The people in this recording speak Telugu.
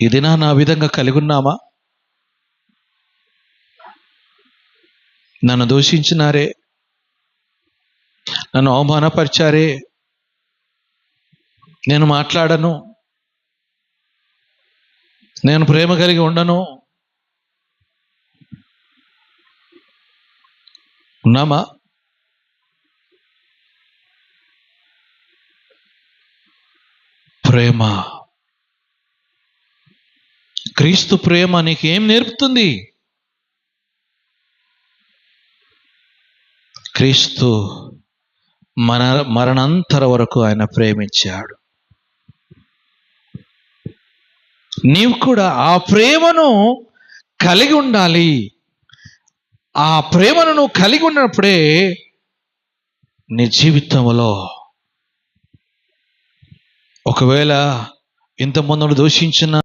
ఇది నా విధంగా కలిగి ఉన్నామా? నన్ను దూషించినారే, నన్ను అవమానపరిచారే, నేను మాట్లాడను, నేను ప్రేమ కలిగి ఉండను, ఉన్నామా? ప్రేమ, క్రీస్తు ప్రేమ నీకేం నేర్పుతుంది? క్రీస్తు మరణాంతర వరకు ఆయన ప్రేమించాడు. నీవు కూడా ఆ ప్రేమను కలిగి ఉండాలి. ఆ ప్రేమను నువ్వు కలిగి ఉన్నప్పుడే నీ జీవితంలో ఒకవేళ ఇంతకుముందు దూషించిన